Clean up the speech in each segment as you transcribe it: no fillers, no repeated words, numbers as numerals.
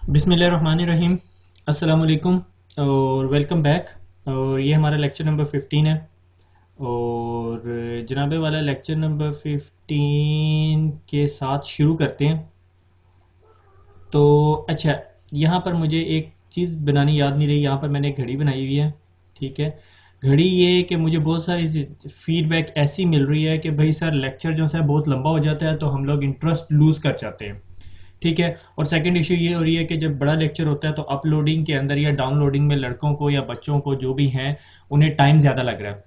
बिस्मिल्लाहिर्रहमानिर्रहीम। अस्सलाम वालेकुम और वेलकम बैक। और ये हमारा लेक्चर नंबर 15 है। और जनाबे वाला लेक्चर नंबर 15 के साथ शुरू करते हैं। तो अच्छा, यहाँ पर मुझे एक चीज़ बनानी याद नहीं रही। यहाँ पर मैंने एक घड़ी बनाई हुई है। ठीक है, घड़ी ये है कि मुझे बहुत सारी फीडबैक ऐसी मिल रही है कि भाई सर लेक्चर जो है बहुत लंबा हो जाता है तो हम लोग इंटरेस्ट लूज़ कर जाते हैं। ठीक है, और सेकंड इशू ये हो रही है कि जब बड़ा लेक्चर होता है तो अपलोडिंग के अंदर या डाउनलोडिंग में लड़कों को या बच्चों को जो भी हैं उन्हें टाइम ज़्यादा लग रहा है।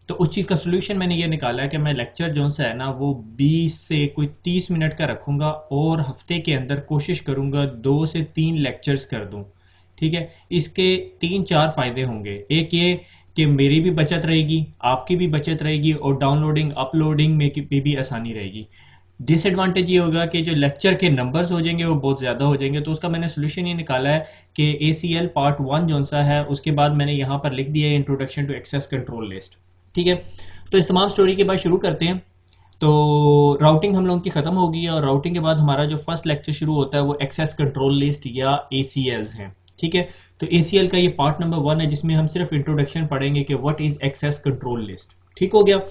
तो उस चीज़ का सोल्यूशन मैंने ये निकाला है कि मैं लेक्चर जो सा है ना वो 20 से कोई 30 मिनट का रखूँगा और हफ्ते के अंदर कोशिश करूँगा 2 से 3 लेक्चर्स कर दूँ। ठीक है, इसके 3-4 फ़ायदे होंगे। एक ये कि मेरी भी बचत रहेगी, आपकी भी बचत रहेगी और डाउनलोडिंग अपलोडिंग में भी आसानी रहेगी। डिसएडवांटेज ये होगा कि जो लेक्चर के नंबर्स हो जाएंगे वो बहुत ज़्यादा हो जाएंगे। तो उसका मैंने सोल्यूशन ये निकाला है कि ACL पार्ट 1 जो सा है उसके बाद मैंने यहाँ पर लिख दिया है introduction to access control list. ठीक है, तो इस तमाम स्टोरी के बाद शुरू करते हैं। तो राउटिंग हम लोगों की ख़त्म होगी और राउटिंग के बाद हमारा जो फर्स्ट लेक्चर शुरू होता है वो एक्सेस कंट्रोल लिस्ट या ACLs हैं। ठीक है, तो ACL का ये पार्ट नंबर 1 है जिसमें हम सिर्फ इंट्रोडक्शन पढ़ेंगे कि what is access control list. ठीक हो गया।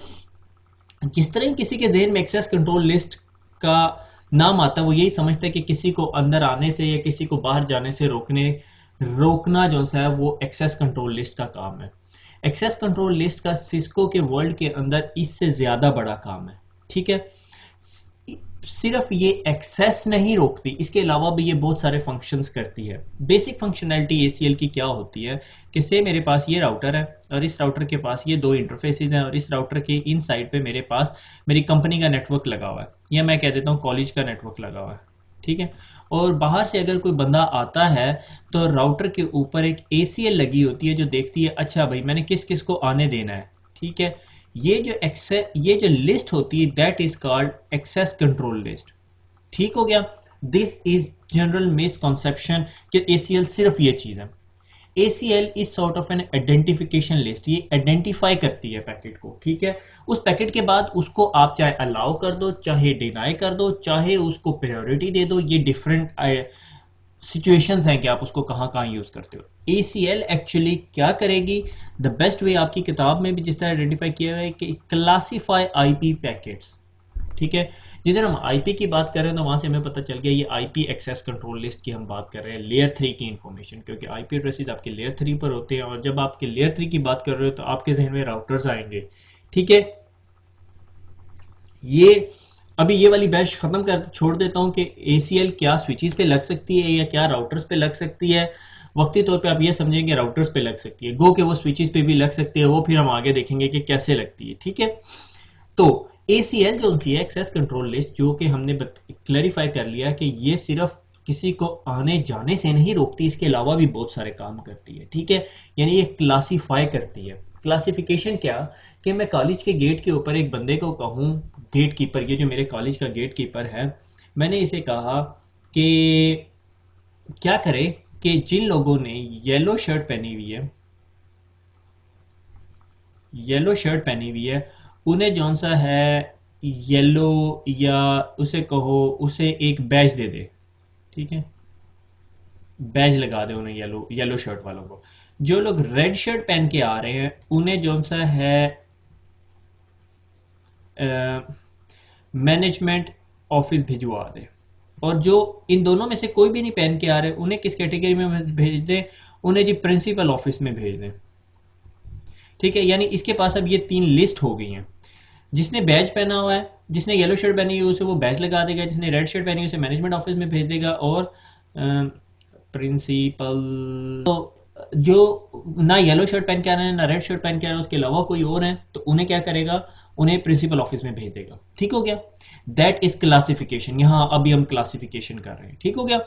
जिस तरह किसी के जहन में एक्सेस कंट्रोल लिस्ट का नाम आता है वो यही समझता है कि किसी को अंदर आने से या किसी को बाहर जाने से रोकना जो सा है वो एक्सेस कंट्रोल लिस्ट का काम है। एक्सेस कंट्रोल लिस्ट का सिस्को के वर्ल्ड के अंदर इससे ज़्यादा बड़ा काम है। ठीक है, सिर्फ ये एक्सेस नहीं रोकती, इसके अलावा भी ये बहुत सारे फंक्शंस करती है। बेसिक फंक्शनैलिटी ACL की क्या होती है कि से मेरे पास ये राउटर है और इस राउटर के पास ये 2 इंटरफेसेस हैं और इस राउटर के इन साइड पे मेरे पास मेरी कंपनी का नेटवर्क लगा हुआ है या मैं कह देता हूँ कॉलेज का नेटवर्क लगा हुआ है। ठीक है, और बाहर से अगर कोई बंदा आता है तो राउटर के ऊपर एक ACL लगी होती है जो देखती है अच्छा भाई मैंने किस किस को आने देना है। ठीक है, ये जो लिस्ट होती है that is called access control list. ठीक हो गया। दिस इज जनरल मिसकॉन्सेप्शन कि ACL सिर्फ ये चीज है। ACL is sort of an identification list, ये आइडेंटिफाई करती है पैकेट को। ठीक है, उस पैकेट के बाद उसको आप चाहे अलाउ कर दो, चाहे डिनाई कर दो, चाहे उसको प्रायोरिटी दे दो, ये डिफरेंट सिचुएशंस हैं कि आप उसको कहाँ कहाँ यूज करते हो। ACL एक्चुअली क्या करेगी, द बेस्ट वे आपकी किताब में भी जिस तरह आइडेंटिफाई किया हुआ है कि क्लासीफाई IP पैकेट्स। ठीक है, जिधर हम IP की बात कर रहे हैं तो वहां से हमें पता चल गया ये IP एक्सेस कंट्रोल लिस्ट की हम बात कर रहे हैं, लेयर 3 की इंफॉर्मेशन, क्योंकि IP एड्रेसेस आपके लेयर 3 पर होते हैं और जब आपके लेयर 3 की बात कर रहे हो तो आपके जहन में राउटर्स आएंगे। ठीक है, ये अभी ये वाली बैच खत्म कर छोड़ देता हूँ कि ACL क्या स्विचेस पे लग सकती है या क्या राउटर्स पे लग सकती है। वक्ती तौर पे आप ये समझेंगे राउटर्स पे लग सकती है, गो के वो स्विचेस पे भी लग सकती है, वो फिर हम आगे देखेंगे कि कैसे लगती है। ठीक है, तो ACL जो सी है एक्सेस कंट्रोल लिस्ट, जो कि हमने क्लैरिफाई कर लिया कि ये सिर्फ किसी को आने जाने से नहीं रोकती, इसके अलावा भी बहुत सारे काम करती है। ठीक है, यानी ये क्लासीफाई करती है। क्लासिफिकेशन क्या कि मैं कॉलेज के गेट के ऊपर एक बंदे को कहूँ, गेट कीपर, ये जो मेरे कॉलेज का गेट कीपर है, मैंने इसे कहा कि क्या करे कि जिन लोगों ने येलो शर्ट पहनी हुई है, येलो शर्ट पहनी हुई है उन्हें जौन सा है येलो, या उसे कहो उसे एक बैज दे दे। ठीक है, बैज लगा दे उन्हें, येलो येलो शर्ट वालों को। जो लोग रेड शर्ट पहन के आ रहे हैं उन्हें जौन सा है मैनेजमेंट ऑफिस भिजवा दे। और जो इन दोनों में से कोई भी नहीं पहन के आ रहे उन्हें किस कैटेगरी में भेज दें, उन्हें जी प्रिंसिपल ऑफिस में भेज दें। ठीक है, यानी इसके पास अब ये 3 लिस्ट हो गई हैं। जिसने बैज पहना हुआ है, जिसने येलो शर्ट पहनी हुई है उसे वो बैज लगा देगा, जिसने रेड शर्ट पहनी हुई उसे मैनेजमेंट ऑफिस में भेज देगा, और प्रिंसिपल तो जो ना येलो शर्ट पहन के आ रहे हैं ना रेड शर्ट पहन के आ रहे हैं उसके अलावा कोई और है तो उन्हें क्या करेगा, उन्हें प्रिंसिपल ऑफिस में भेज देगा। ठीक हो गया, दैट इज क्लासिफिकेशन। यहाँ अभी हम क्लासिफिकेशन कर रहे हैं। ठीक हो गया,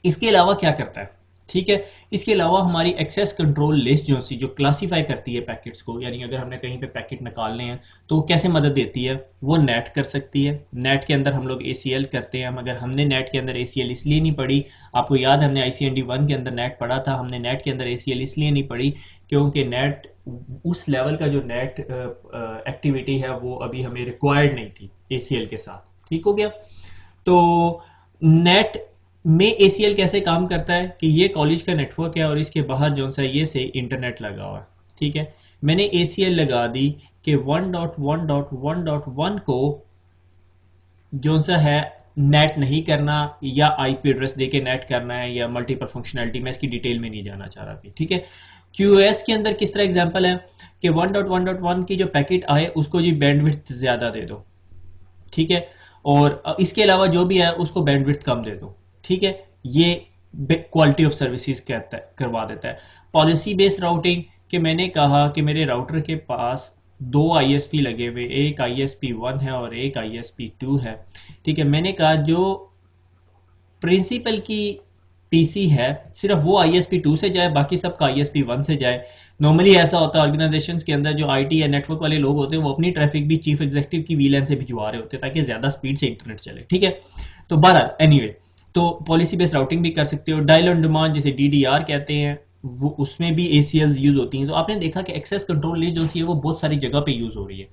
इसके अलावा क्या करता है, ठीक है, इसके अलावा हमारी एक्सेस कंट्रोल लिस्ट जो क्लासीफाई करती है पैकेट्स को, यानी अगर हमने कहीं पे पैकेट निकालने हैं तो वो कैसे मदद देती है, वो नेट कर सकती है। नेट के अंदर हम लोग ACL करते हैं, मगर हमने नेट के अंदर ACL इसलिए नहीं पढ़ी, आपको याद है हमने ICND 1 के अंदर नेट पढ़ा था, हमने नेट के अंदर ACL इसलिए नहीं पढ़ी क्योंकि नेट उस लेवल का जो नेट एक्टिविटी है वो अभी हमें रिक्वायर्ड नहीं थी ACL के साथ। ठीक हो गया, तो नेट में ACL कैसे काम करता है कि ये कॉलेज का नेटवर्क है और इसके बाहर जो सा ये से इंटरनेट लगा हुआ है, ठीक है। मैंने ACL लगा दी कि 1.1.1.1 को जो सा है नेट नहीं करना या IP एड्रेस देके नेट करना है या मल्टीपल फंक्शनैलिटी, मैं इसकी डिटेल में नहीं जाना चाह रहा अभी, ठीक है। QoS के अंदर किस तरह एग्जांपल है कि 1.1.1 की जो पैकेट आए उसको जी बैंडविड्थ ज़्यादा दे दो, ठीक है, और इसके अलावा जो भी है उसको बैंडविड्थ कम दे दो, ठीक है। ये क्वालिटी ऑफ सर्विसेज कहता है, करवा देता है। पॉलिसी बेस्ड राउटिंग कि मैंने कहा कि मेरे राउटर के पास दो ISP लगे हुए, एक ISP1 है और एक ISP2 है, ठीक है। मैंने कहा जो प्रिंसिपल की PC है सिर्फ वो ISP2 से जाए, बाकी सबका ISP1 से जाए। नॉर्मली ऐसा होता है ऑर्गेनाइजेशंस के अंदर, जो IT या नेटवर्क वाले लोग होते हैं वो अपनी ट्रैफिक भी चीफ एग्जीक्यूटिव की VLAN से भिजवा रहे होते हैं ताकि ज़्यादा स्पीड से इंटरनेट चले, ठीक है। तो बहरहाल एनीवे, तो पॉलिसी बेस्ड राउटिंग भी कर सकते हो। डायल ऑन डिमांड जिसे DDR कहते हैं, वो उसमें भी ACLs यूज़ होती हैं। तो आपने देखा कि एक्सेस कंट्रोल लिस्ट जो सी है वो बहुत सारी जगह पे यूज़ हो रही है।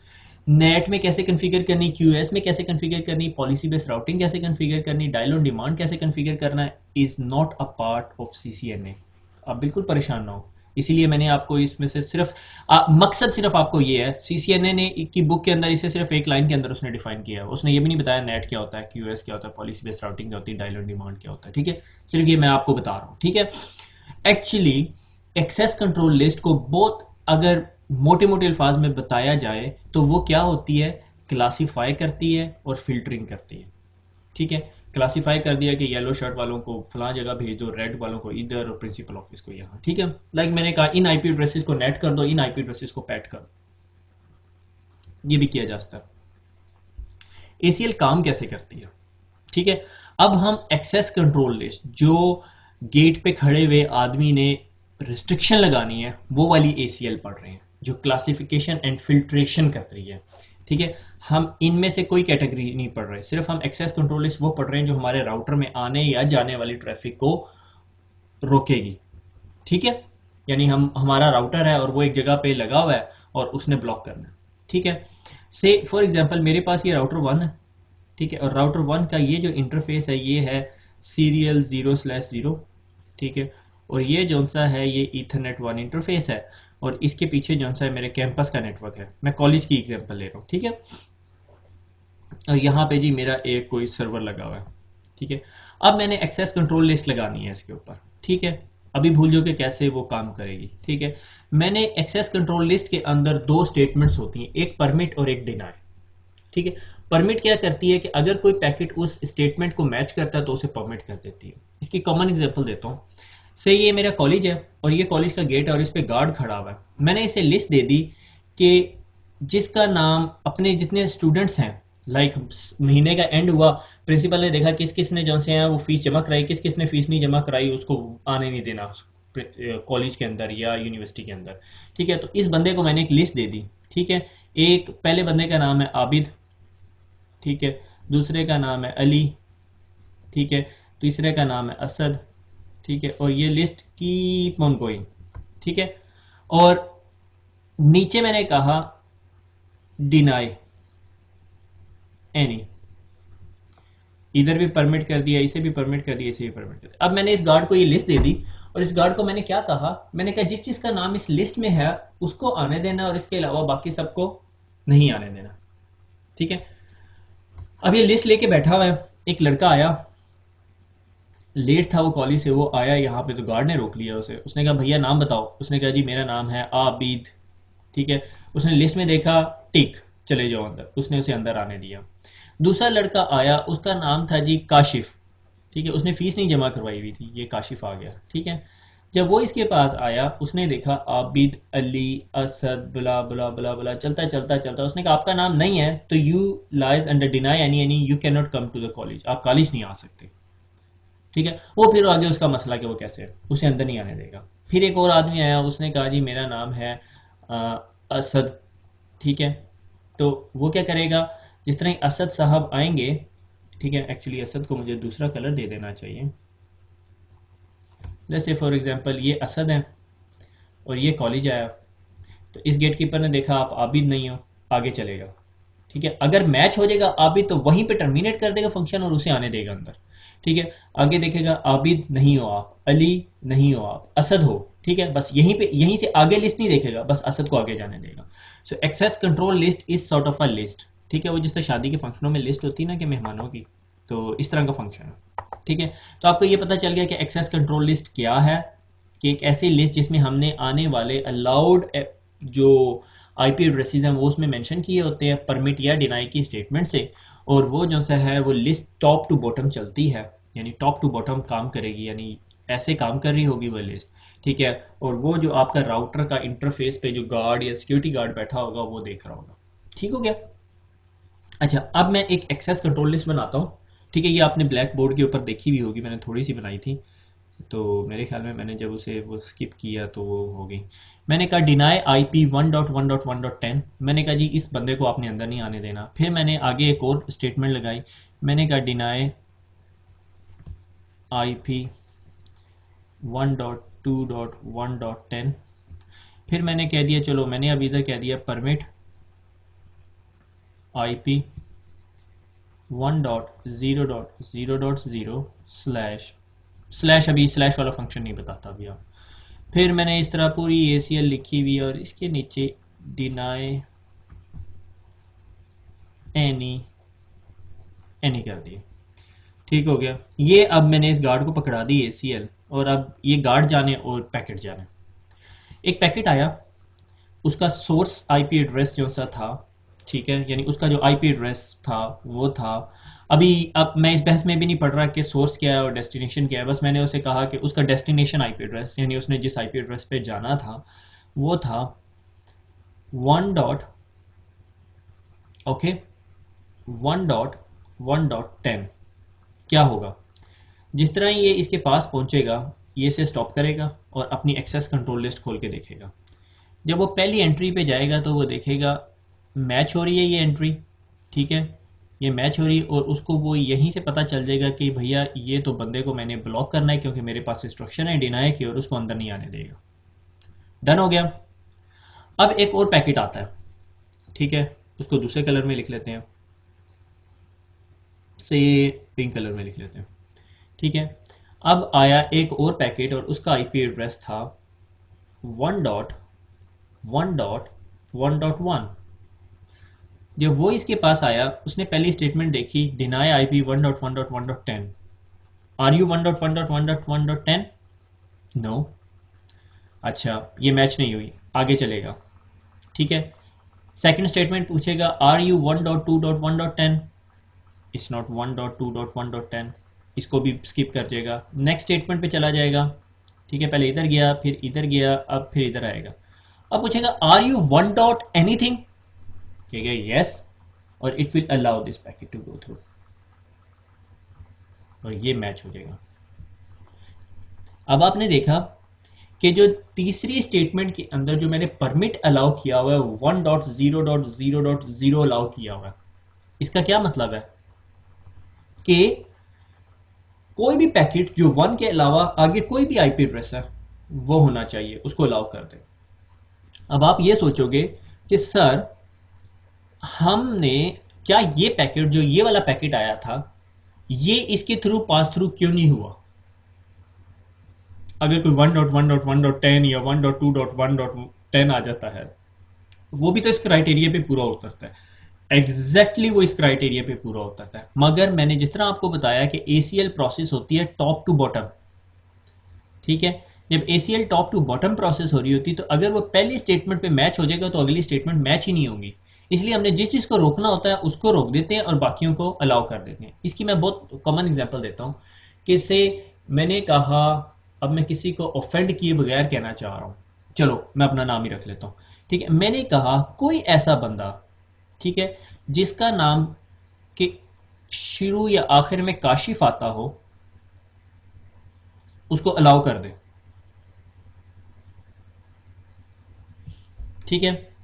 नेट में कैसे कन्फिगर करनी, QoS में कैसे कन्फिगर करनी, पॉलिसी बेस्ड राउटिंग कैसे कन्फिगर करनी, डायल ऑन डिमांड कैसे कन्फिगर करना, is not a part of CCNA। आप बिल्कुल परेशान ना हो, इसीलिए मैंने आपको इसमें से सिर्फ मकसद सिर्फ आपको ये है। CCNA ने की बुक के अंदर इसे सिर्फ एक लाइन के अंदर उसने डिफाइन किया है, उसने ये भी नहीं बताया नेट क्या होता है, QoS क्या होता है, पॉलिसी बेस्ड राउटिंग क्या होती है, डायल ऑन डिमांड क्या होता है, ठीक है। सिर्फ ये मैं आपको बता रहा हूँ, ठीक है। एक्चुअली एक्सेस कंट्रोल लिस्ट को बहुत अगर मोटे मोटे अल्फाज में बताया जाए तो वो क्या होती है, क्लासीफाई करती है और फिल्टरिंग करती है, ठीक है। क्लासीफाई कर दिया कि येलो शर्ट वालों को फलां जगह भेज दो, रेड वालों को इधर और प्रिंसिपल ऑफिस को यहाँ, ठीक है। लाइक मैंने कहा इन IP एड्रेसेस को नेट कर दो, इन IP एड्रेसेस को पैट कर दो, ये भी किया जा सकता है। ACL काम कैसे करती है, ठीक है। अब हम एक्सेस कंट्रोल लिस्ट जो गेट पे खड़े हुए आदमी ने रिस्ट्रिक्शन लगानी है वो वाली ACL पढ़ रहे हैं, जो क्लासिफिकेशन एंड फिल्ट्रेशन कर रही है, ठीक है। हम इनमें से कोई कैटेगरी नहीं पढ़ रहे, सिर्फ हम एक्सेस कंट्रोल लिस्ट वो पढ़ रहे हैं जो हमारे राउटर में आने या जाने वाली ट्रैफिक को रोकेगी, ठीक है। यानी हमारा राउटर है और वो एक जगह पे लगा हुआ है और उसने ब्लॉक करना है, ठीक है। से फॉर एग्जांपल मेरे पास ये राउटर 1 है, ठीक है, और राउटर 1 का ये जो इंटरफेस है ये है सीरियल 0/0, ठीक है, और ये जो सा है ये ईथरनेट 1 इंटरफेस है, और इसके पीछे जो सा है मेरे कैंपस का नेटवर्क है। मैं कॉलेज की एग्जांपल ले रहा हूँ, ठीक है। और यहाँ पे जी मेरा एक कोई सर्वर लगा हुआ है, ठीक है। अब मैंने एक्सेस कंट्रोल लिस्ट लगानी है इसके ऊपर, ठीक है। अभी भूल जाओ कि कैसे वो काम करेगी, ठीक है। मैंने एक्सेस कंट्रोल लिस्ट के अंदर दो स्टेटमेंट्स होती हैं, एक परमिट और एक डिनाई, ठीक है। परमिट क्या करती है कि अगर कोई पैकेट उस स्टेटमेंट को मैच करता है तो उसे परमिट कर देती है। इसकी कॉमन एग्जांपल देता हूँ। से ये मेरा कॉलेज है और ये कॉलेज का गेट है और इस पे गार्ड खड़ा हुआ है। मैंने इसे लिस्ट दे दी कि जिसका नाम अपने जितने स्टूडेंट्स हैं, लाइक महीने का एंड हुआ, प्रिंसिपल ने देखा किस किस ने जो से हैं वो फीस जमा कराई, किस किस ने फीस नहीं जमा कराई उसको आने नहीं देना कॉलेज के अंदर या यूनिवर्सिटी के अंदर, ठीक है। तो इस बंदे को मैंने एक लिस्ट दे दी, ठीक है। एक पहले बंदे का नाम है आबिद, ठीक है, दूसरे का नाम है अली, ठीक है, तीसरे का नाम है असद, ठीक है, और ये लिस्ट कीप ऑन गोइंग, ठीक है। और नीचे मैंने कहा डिनाई एनी, इधर भी परमिट कर दिया, इसे भी परमिट कर दिया, इसे भी परमिट कर दिया। अब मैंने इस गार्ड को ये लिस्ट दे दी और इस गार्ड को मैंने क्या कहा, मैंने कहा जिस चीज का नाम इस लिस्ट में है उसको आने देना और इसके अलावा बाकी सबको नहीं आने देना, ठीक है। अब ये लिस्ट लेके बैठा हुआ है, एक लड़का आया, लेट था वो कॉलेज से, वो आया यहाँ पे तो गार्ड ने रोक लिया उसे। उसने कहा भैया नाम बताओ, उसने कहा जी मेरा नाम है आबिद, ठीक है। उसने लिस्ट में देखा, टिक, चले जाओ अंदर, उसने उसे अंदर आने दिया। दूसरा लड़का आया, उसका नाम था जी काशिफ, ठीक है, उसने फीस नहीं जमा करवाई हुई थी, ये काशिफ आ गया, ठीक है। जब वो इसके पास आया उसने देखा आबिद अली असद बला बला बला बला, चलता चलता चलता, उसने कहा आपका नाम नहीं है तो you lies under deny any you can not come to the college, आप कॉलेज नहीं आ सकते, ठीक है। वो फिर आगे उसका मसला कि वो कैसे उसे अंदर नहीं आने देगा। फिर एक और आदमी आया, उसने कहा जी मेरा नाम है असद, ठीक है। तो वो क्या करेगा, जिस तरह असद साहब आएंगे, ठीक है, एक्चुअली असद को मुझे दूसरा कलर दे देना चाहिए। जैसे फॉर एग्जांपल ये असद है और ये कॉलेज आया, तो इस गेट कीपर ने देखा आप आबिद नहीं हो, आगे चलेगा, ठीक है। अगर मैच हो जाएगा आबिद तो वहीं पे टर्मिनेट कर देगा फंक्शन और उसे आने देगा अंदर। ठीक है। आगे देखेगा आबिद नहीं हो आप, अली नहीं हो आप, असद हो, ठीक है। बस यहीं पे, यहीं से आगे लिस्ट नहीं देखेगा, बस असद को आगे जाने देगा। So access control list is sort of a list, ठीक है। वो जिस तरह शादी के फंक्शनों में लिस्ट होती है ना कि मेहमानों की, तो इस तरह का फंक्शन है, ठीक है। तो आपको ये पता चल गया कि एक्सेस कंट्रोल लिस्ट क्या है, कि एक ऐसी लिस्ट जिसमें हमने आने वाले अलाउड जो आईपी एड्रेसेस हैं वो उसमें मेंशन किए होते हैं परमिट या डिनाई की स्टेटमेंट से, और वो जो सा है वो लिस्ट टॉप टू बॉटम चलती है, यानी टॉप टू बॉटम काम करेगी, यानी ऐसे काम कर रही होगी वो लिस्ट, ठीक है। और वो जो आपका राउटर का इंटरफेस पे जो गार्ड या सिक्योरिटी गार्ड बैठा होगा वो देख रहा होगा, ठीक हो गया। अच्छा, अब मैं एक एक्सेस कंट्रोल लिस्ट बनाता हूँ, ठीक है। ये आपने ब्लैक बोर्ड के ऊपर देखी भी होगी, मैंने थोड़ी सी बनाई थी, तो मेरे ख्याल में मैंने जब उसे वो स्किप किया तो वो हो गई। मैंने कहा डिनाई आई पी 1.1.1.10, मैंने कहा जी इस बंदे को आपने अंदर नहीं आने देना। फिर मैंने आगे एक और स्टेटमेंट लगाई, मैंने कहा डिनाई आई पी 1.2.1.10। फिर मैंने कह दिया, चलो मैंने अभी इधर कह दिया permit I P 1.0.0.0 slash slash, अभी स्लैश वाला फंक्शन नहीं बताता अभी आप। फिर मैंने इस तरह पूरी ACL लिखी हुई और इसके नीचे डिनाई एनी कर दिए, ठीक हो गया। ये अब मैंने इस गार्ड को पकड़ा दी ACL, और अब ये गार्ड जाने और पैकेट जाने। एक पैकेट आया, उसका सोर्स आईपी एड्रेस जो सा था, ठीक है, यानी उसका जो आईपी एड्रेस था वो था। अभी अब मैं इस बहस में भी नहीं पढ़ रहा कि सोर्स क्या है और डेस्टिनेशन क्या है, बस मैंने उसे कहा कि उसका डेस्टिनेशन आईपी एड्रेस, यानी उसने जिस आईपी एड्रेस पे जाना था वो था 1. ओके 1.1.10। क्या होगा, जिस तरह ये इसके पास पहुंचेगा ये इसे स्टॉप करेगा और अपनी एक्सेस कंट्रोल लिस्ट खोल के देखेगा। जब वो पहली एंट्री पे जाएगा तो वो देखेगा मैच हो रही है ये एंट्री, ठीक है, ये मैच हो रही है, और उसको वो यहीं से पता चल जाएगा कि भैया ये तो बंदे को मैंने ब्लॉक करना है क्योंकि मेरे पास इंस्ट्रक्शन है डिनाई की, और उसको अंदर नहीं आने देगा। डन हो गया। अब एक और पैकेट आता है, ठीक है, उसको दूसरे कलर में लिख लेते हैं, से पिंक कलर में लिख लेते हैं, ठीक है। अब आया एक और पैकेट और उसका आईपी एड्रेस था 1.1.1.1। जब वो इसके पास आया उसने पहली स्टेटमेंट देखी, deny IP 1.1.1.10। Are you 1.1.1.1.10? No. अच्छा, ये मैच नहीं हुई, आगे चलेगा, ठीक है। सेकंड स्टेटमेंट पूछेगा आर यू 1.2.1.10? इट्स नॉट 1.2.1.10, इसको भी स्किप कर जाएगा, नेक्स्ट स्टेटमेंट पे चला जाएगा, ठीक है। पहले इधर गया, फिर इधर गया, अब फिर इधर आएगा। अब पूछेगा आर यू 1 डॉट एनीथिंग? कहेगा यस, और it will allow this packet to go through, और ये मैच हो जाएगा। अब आपने देखा कि जो तीसरी स्टेटमेंट के अंदर जो मैंने परमिट अलाउ किया हुआ है 1.0.0.0 अलाउ किया हुआ है, इसका क्या मतलब है कि कोई भी पैकेट जो 1 के अलावा आगे कोई भी आईपी एड्रेस है वो होना चाहिए, उसको अलाउ कर दे। अब आप ये सोचोगे कि सर हमने क्या ये पैकेट, जो ये वाला पैकेट आया था, ये इसके थ्रू पास थ्रू क्यों नहीं हुआ? अगर कोई 1.1.1.10 या 1.2.1.10 आ जाता है, वो भी तो इस क्राइटेरिया पे पूरा उतरता है, एग्जैक्टली वो इस क्राइटेरिया पे पूरा उतरता है। मगर मैंने जिस तरह आपको बताया कि ACL प्रोसेस होती है टॉप टू बॉटम, ठीक है। जब ACL top to bottom process हो रही होती है तो अगर वो पहली स्टेटमेंट पे मैच हो जाएगा तो अगली स्टेटमेंट मैच ही नहीं होगी, इसलिए हमने जिस चीज़ को रोकना होता है उसको रोक देते हैं और बाकियों को अलाउ कर देते हैं। इसकी मैं बहुत कॉमन एग्जांपल देता हूँ कि से मैंने कहा, अब मैं किसी को ऑफेंड किए बगैर कहना चाह रहा हूँ, चलो मैं अपना नाम ही रख लेता हूँ, ठीक है। मैंने कहा कोई ऐसा बंदा, ठीक है, जिसका नाम के शुरू या आखिर में काशिफ आता हो, उसको अलाउ कर दे, ठीक है।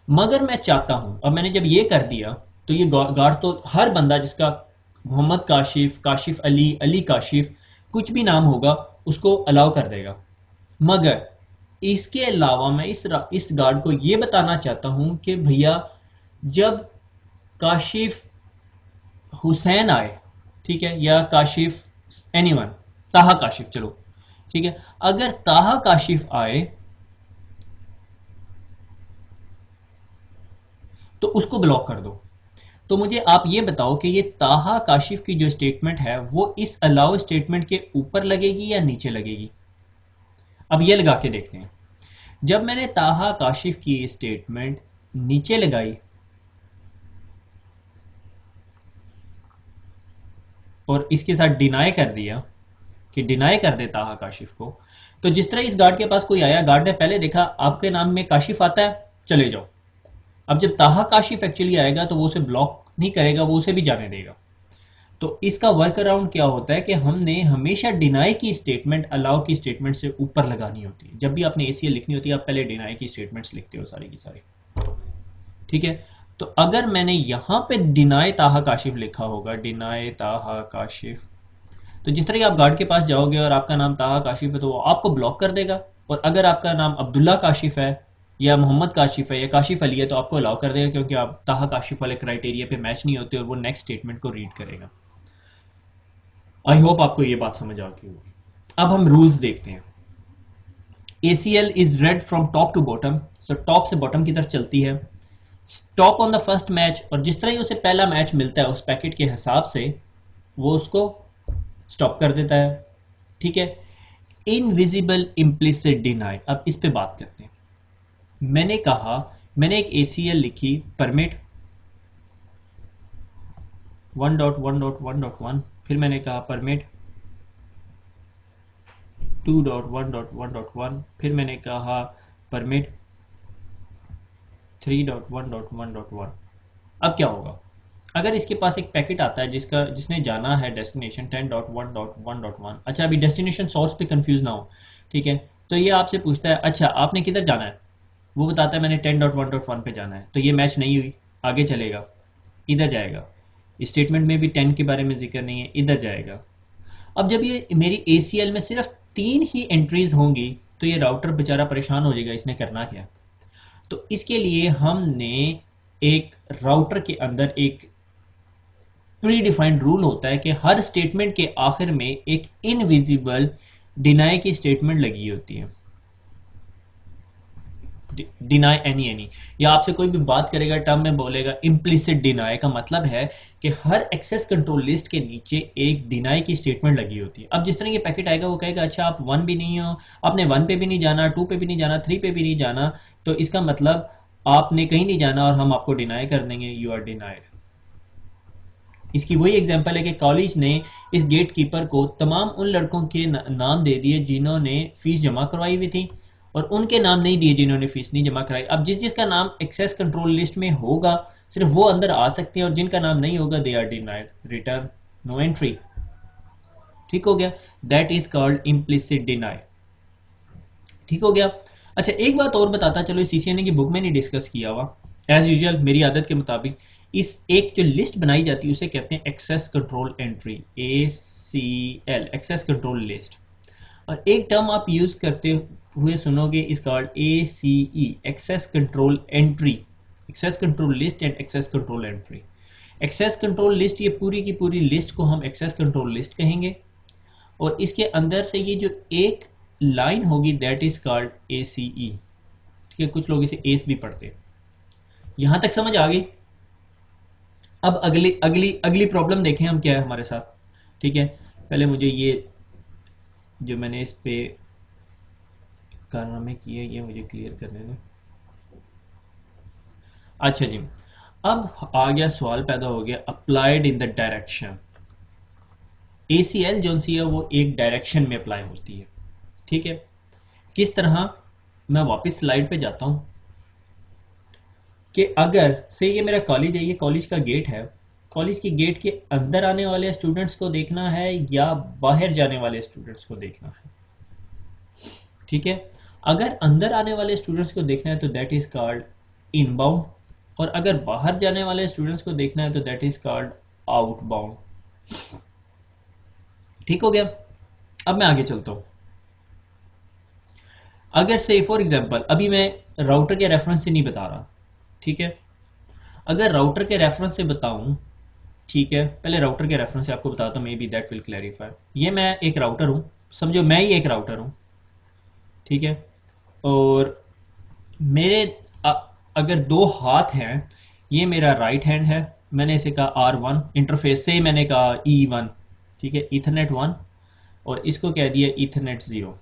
मगर मैं चाहता हूं, अब मैंने जब ये कर दिया तो ये गार्ड तो हर बंदा जिसका मोहम्मद काशिफ, काशिफ अली, अली काशिफ, कुछ भी नाम होगा उसको अलाउ कर देगा। मगर इसके अलावा मैं इस गार्ड को ये बताना चाहता हूं कि भैया जब काशिफ हुसैन आए, ठीक है, या काशिफ, एनीवन, ताहा काशिफ, चलो ठीक है। अगर ताहा काशिफ आए तो उसको ब्लॉक कर दो। तो मुझे आप ये बताओ कि ये ताहा काशिफ की जो स्टेटमेंट है वो इस अलाउ स्टेटमेंट के ऊपर लगेगी या नीचे लगेगी। अब ये लगा के देखते हैं। जब मैंने ताहा काशिफ की स्टेटमेंट नीचे लगाई और इसके साथ डिनाई कर दिया कि डिनाई कर दे ताहा काशिफ को, तो जिस तरह इस गार्ड के पास कोई आया, गार्ड ने पहले देखा आपके नाम में काशिफ आता है, चले जाओ। अब जब ताहा काशिफ एक्चुअली आएगा तो वो उसे ब्लॉक नहीं करेगा, वो उसे भी जाने देगा। तो इसका वर्क अराउंड क्या होता है कि हमने हमेशा डिनाई की स्टेटमेंट अलाउ की स्टेटमेंट से ऊपर लगानी होती है। जब भी आपने एसीएल लिखनी होती है आप पहले डिनाई की स्टेटमेंट्स लिखते हो सारी की सारी, ठीक है। तो अगर मैंने यहां पे डिनाई ताहा काशिफ लिखा होगा, डिनाई ताहा काशिफ, तो जिस तरह आप गार्ड के पास जाओगे और आपका नाम ताहा काशिफ है तो वो आपको ब्लॉक कर देगा। और अगर आपका नाम अब्दुल्ला काशिफ है या मोहम्मद काशिफ है या काशिफ अली है तो आपको अलाउ कर देगा, क्योंकि आप ताहा काशिफ वाले क्राइटेरिया पे मैच नहीं होते और वो नेक्स्ट स्टेटमेंट को रीड करेगा। आई होप आपको ये बात समझ आ गई होगी। अब हम रूल्स देखते हैं। ACL is read from top to bottom, so top से बॉटम की तरफ चलती है। Stop on the first match, और जिस तरह ही उसे पहला मैच मिलता है उस पैकेट के हिसाब से वो उसको स्टॉप कर देता है, ठीक है। इनविजिबल इम्प्लिसिट डिनाई, अब इस पे बात करते हैं। मैंने कहा, मैंने एक ACL लिखी परमिट 1.1.1.1, फिर मैंने कहा परमिट 2.1.1.1, फिर मैंने कहा परमिट 3.1.1.1। अब क्या होगा अगर इसके पास एक पैकेट आता है जिसने जाना है डेस्टिनेशन 10.1.1.1। अच्छा, अभी डेस्टिनेशन सोर्स पे कंफ्यूज ना हो, ठीक है। तो ये आपसे पूछता है अच्छा आपने किधर जाना है, वो बताता है मैंने 10.1.1 पे जाना है, तो ये मैच नहीं हुई, आगे चलेगा, इधर जाएगा। स्टेटमेंट में भी 10 के बारे में जिक्र नहीं है, इधर जाएगा। अब जब ये मेरी ACL में सिर्फ 3 ही एंट्रीज होंगी तो ये राउटर बेचारा परेशान हो जाएगा, इसने करना क्या। तो इसके लिए हमने एक राउटर के अंदर एक प्री डिफाइंड रूल होता है कि हर स्टेटमेंट के आखिर में एक इनविजिबल डिनाई की स्टेटमेंट लगी होती है। डिनाई एनी, या आपसे कोई भी बात करेगा टर्म में बोलेगा इम्प्लिसिट डिनाई, का मतलब है कि हर एक्सेस कंट्रोल लिस्ट के नीचे एक डिनाई की स्टेटमेंट लगी होती है। अब जिस तरह ये पैकेट आएगा वो कहेगा अच्छा आप 1 भी नहीं हो, आपने 1 पे भी नहीं जाना, 2 पे भी नहीं जाना, 3 पे भी नहीं जाना, तो इसका मतलब आपने कहीं नहीं जाना और हम आपको डिनाई कर देंगे, यू आर डिनाइड। इसकी वही एग्जांपल है कि कॉलेज ने इस गेट कीपर को तमाम उन लड़कों के नाम दे दिए जिन्होंने फीस जमा करवाई हुई थी और उनके नाम नहीं दिए जिन्होंने फीस नहीं जमा कराई। अब जिसका नाम एक्सेस कंट्रोल लिस्ट में होगा सिर्फ वो अंदर आ सकते हैं और जिनका नाम नहीं होगा they are denied, return no entry. ठीक हो गया, that is called implicit deny. ठीक हो गया। अच्छा एक बात और बताता चलो, इस CCNA की बुक में नहीं डिस्कस किया हुआ, एज यूजुअल मेरी आदत के मुताबिक इस एक जो लिस्ट बनाई जाती है उसे कहते हैं access control entry, ACL, access control list. और एक टर्म आप यूज करते हुए सुनोगे is called ACE, access control entry, access control list and access control entry. Access control list, ये पूरी की पूरी लिस्ट को हम एक्सेस कंट्रोल लिस्ट कहेंगे और इसके अंदर से ये जो एक लाइन होगी दैट इज कॉल्ड ACE। ठीक है, कुछ लोग इसे एस भी पढ़ते हैं। यहां तक समझ आ गई। अब अगली अगली अगली प्रॉब्लम देखें हम क्या है हमारे साथ। ठीक है, पहले मुझे ये जो मैंने इस पे कारनामे किए ये मुझे क्लियर करने दें। अच्छा जी, अब आ गया सवाल पैदा हो गया applied in the direction. ACL जो सी है वो एक डायरेक्शन में अप्लाई होती है। ठीक है, किस तरह, मैं वापस स्लाइड पे जाता हूं कि अगर से ये मेरा कॉलेज है, ये कॉलेज का गेट है, कॉलेज के गेट के अंदर आने वाले स्टूडेंट्स को देखना है या बाहर जाने वाले स्टूडेंट्स को देखना है। ठीक है, अगर अंदर आने वाले स्टूडेंट्स को देखना है तो दैट इज कॉल्ड इनबाउंड, और अगर बाहर जाने वाले स्टूडेंट्स को देखना है तो दैट इज कॉल्ड आउटबाउंड। ठीक हो गया। अब मैं आगे चलता हूं। अगर से फॉर एग्जांपल अभी मैं राउटर के रेफरेंस से नहीं बता रहा, ठीक है, अगर राउटर के रेफरेंस से बताऊं ठीक है, पहले राउटर के रेफरेंस से आपको बताता हूँ, may be that will clarify. ये मैं एक राउटर हूँ, समझो मैं ही एक राउटर हूँ, ठीक है। और मेरे अ, अगर दो हाथ हैं, ये मेरा राइट हैंड है, मैंने इसे कहा R1, इंटरफेस से ही मैंने कहा E1, ठीक है, ईथरनेट 1, और इसको कह दिया ईथरनेट 0,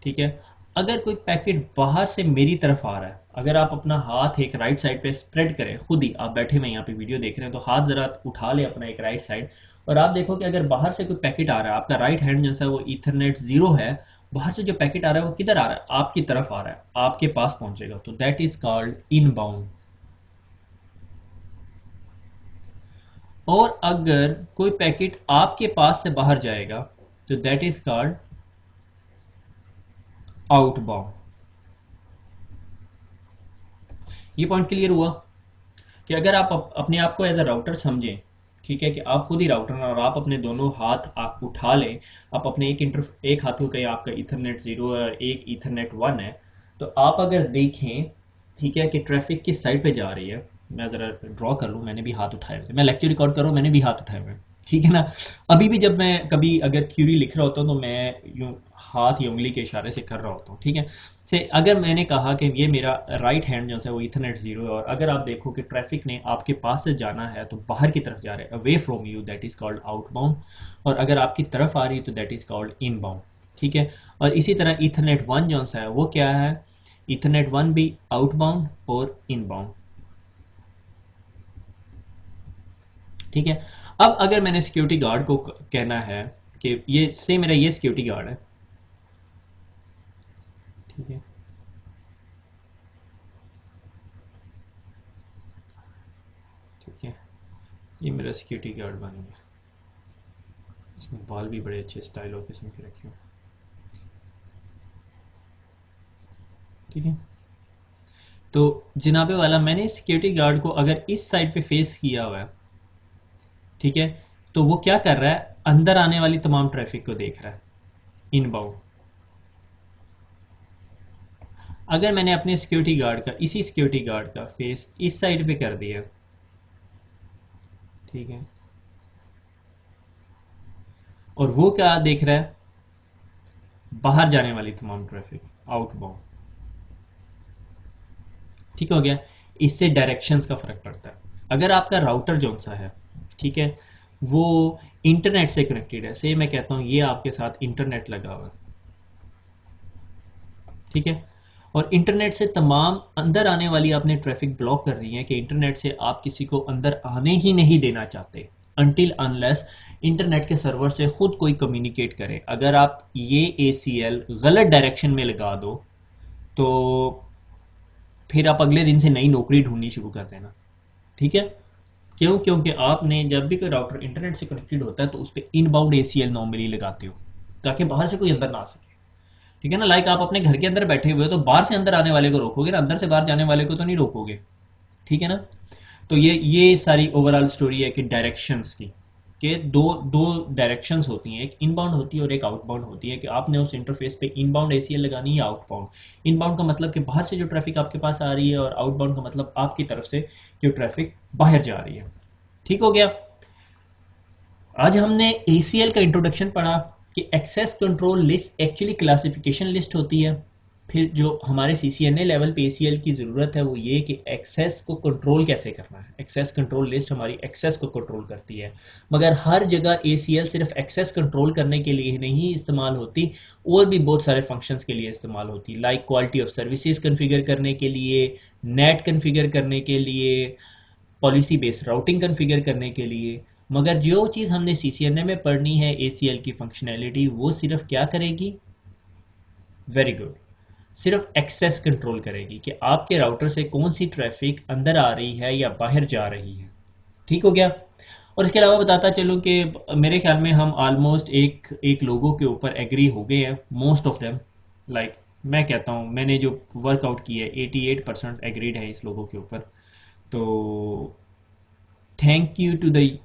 ठीक है। अगर कोई पैकेट बाहर से मेरी तरफ आ रहा है, अगर आप अपना हाथ एक राइट साइड पे स्प्रेड करें, खुद ही आप बैठे हुए यहाँ पे वीडियो देख रहे हैं, तो हाथ ज़रा उठा ले अपना एक राइट साइड, और आप देखो कि अगर बाहर से कोई पैकेट आ रहा है, आपका राइट हैंड जो है वो ईथरनेट 0 है, बाहर से जो पैकेट आ रहा है वो किधर आ रहा है, आपकी तरफ आ रहा है, आपके पास पहुंचेगा, तो दैट इज कॉल्ड इनबाउंड। और अगर कोई पैकेट आपके पास से बाहर जाएगा, तो दैट इज कॉल्ड आउटबाउंड। ये पॉइंट क्लियर हुआ कि अगर आप अपने आप को एज अ राउटर समझें, ठीक है, कि आप खुद ही राउटर हैं और आप अपने दोनों हाथ आप उठा लें, आप अपने एक हाथ को कहीं आपका ईथरनेट 0 है और एक ईथरनेट 1 है, तो आप अगर देखें, ठीक है, कि ट्रैफिक किस साइड पे जा रही है, मैं ज़रा ड्रॉ कर लूँ, मैंने भी हाथ उठाए हुए थे, मैं लेक्चर रिकॉर्ड कर रहा हूँ, मैंने भी हाथ उठाए हुए हैं, ठीक है ना। अभी भी जब मैं कभी अगर क्यूरी लिख रहा होता हूँ, तो मैं यूँ हाथ या उंगली के इशारे से कर रहा होता हूँ, ठीक है। से अगर मैंने कहा कि ये मेरा राइट हैंड जो है वो इथरनेट 0 है, और अगर आप देखो कि ट्रैफिक ने आपके पास से जाना है तो बाहर की तरफ जा रहे हैं, away from you, that is called outbound, और अगर आपकी तरफ आ रही है तो दैट इज़ कॉल्ड इनबाउंड, ठीक है। और इसी तरह ईथरनेट 1 जो है वो क्या है, ईथरनेट 1 भी आउटबाउंड और इनबाउंड, ठीक है। अब अगर मैंने सिक्योरिटी गार्ड को कहना है कि ये से मेरा ये सिक्योरिटी गार्ड है, ठीक है, ठीक है, ये मेरा सिक्योरिटी गार्ड बन गया, इसमें बाल भी बड़े अच्छे स्टाइल और किस्म के रखे हुए, ठीक है। तो जनाबे वाला, मैंने सिक्योरिटी गार्ड को अगर इस साइड पे फेस किया हुआ है, ठीक है, तो वो क्या कर रहा है, अंदर आने वाली तमाम ट्रैफिक को देख रहा है, इनबाउंड। अगर मैंने अपने सिक्योरिटी गार्ड का, इसी सिक्योरिटी गार्ड का फेस इस साइड पे कर दिया, ठीक है, और वो क्या देख रहा है, बाहर जाने वाली तमाम ट्रैफिक, आउटबाउंड, ठीक हो गया। इससे डायरेक्शंस का फर्क पड़ता है। अगर आपका राउटर जो सा है, ठीक है, वो इंटरनेट से कनेक्टेड है, से मैं कहता हूँ ये आपके साथ इंटरनेट लगा हुआ है, ठीक है, और इंटरनेट से तमाम अंदर आने वाली आपने ट्रैफिक ब्लॉक कर रही है, कि इंटरनेट से आप किसी को अंदर आने ही नहीं देना चाहते, अनटिल अनलेस इंटरनेट के सर्वर से खुद कोई कम्युनिकेट करे। अगर आप ये ACL गलत डायरेक्शन में लगा दो, तो फिर आप अगले दिन से नई नौकरी ढूंढनी शुरू कर देना, ठीक है। क्यों? क्योंकि आपने जब भी कोई राउटर इंटरनेट से कनेक्टेड होता है तो उस पर इनबाउंड ACL नॉर्मली लगाते हो, ताकि बाहर से कोई अंदर ना आ सके, ठीक है ना। लाइक आप अपने घर के अंदर बैठे हुए हो, तो बाहर से अंदर आने वाले को रोकोगे ना, अंदर से बाहर जाने वाले को तो नहीं रोकोगे, ठीक है ना। तो ये सारी ओवरऑल स्टोरी है कि डायरेक्शंस की, कि दो दो डायरेक्शंस होती हैं, एक इनबाउंड होती है और एक आउटबाउंड होती है, कि आपने उस इंटरफेस पे इनबाउंड ACL लगानी है, आउटबाउंड। इनबाउंड का मतलब कि बाहर से जो ट्रैफिक आपके पास आ रही है, और आउटबाउंड का मतलब आपकी तरफ से जो ट्रैफिक बाहर जा रही है, ठीक हो गया। आज हमने ACL का इंट्रोडक्शन पढ़ा, कि access control list actually classification list होती है। फिर जो हमारे CCNA लेवल पे ACL की ज़रूरत है वो ये कि एक्सेस को कंट्रोल कैसे करना है। एक्सेस कंट्रोल लिस्ट हमारी एक्सेस को कंट्रोल करती है, मगर हर जगह ACL सिर्फ एक्सेस कंट्रोल करने के लिए नहीं इस्तेमाल होती, और भी बहुत सारे फंक्शंस के लिए इस्तेमाल होती, like quality of services configure करने के लिए, नेट कन्फिगर करने के लिए, पॉलिसी बेस्ड राउटिंग कन्फिगर करने के लिए। मगर जो चीज़ हमने CCNA में पढ़नी है, ACL की फंक्शनैलिटी, वो सिर्फ क्या करेगी, वेरी गुड, सिर्फ एक्सेस कंट्रोल करेगी, कि आपके राउटर से कौन सी ट्रैफिक अंदर आ रही है या बाहर जा रही है, ठीक हो गया। और इसके अलावा बताता चलूँ कि मेरे ख्याल में हम ऑलमोस्ट एक एक लोगों के ऊपर एग्री हो गए हैं, मोस्ट ऑफ देम, लाइक मैं कहता हूँ मैंने जो वर्कआउट की है 88% एग्रीड है इस लोगों के ऊपर। तो थैंक यू टू द,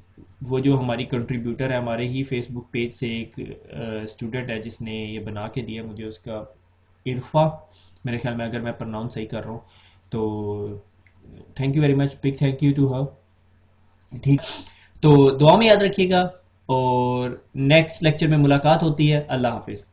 वो जो हमारी कंट्रीब्यूटर है हमारे ही फेसबुक पेज से, एक स्टूडेंट है जिसने ये बना के दिया मुझे, उसका इरफा, मेरे ख्याल में, अगर मैं प्रोनाउंस सही कर रहा हूँ, तो thank you very much, big thank you to her, ठीक। तो दुआ में याद रखिएगा और नेक्स्ट लेक्चर में मुलाकात होती है। अल्लाह हाफिज़।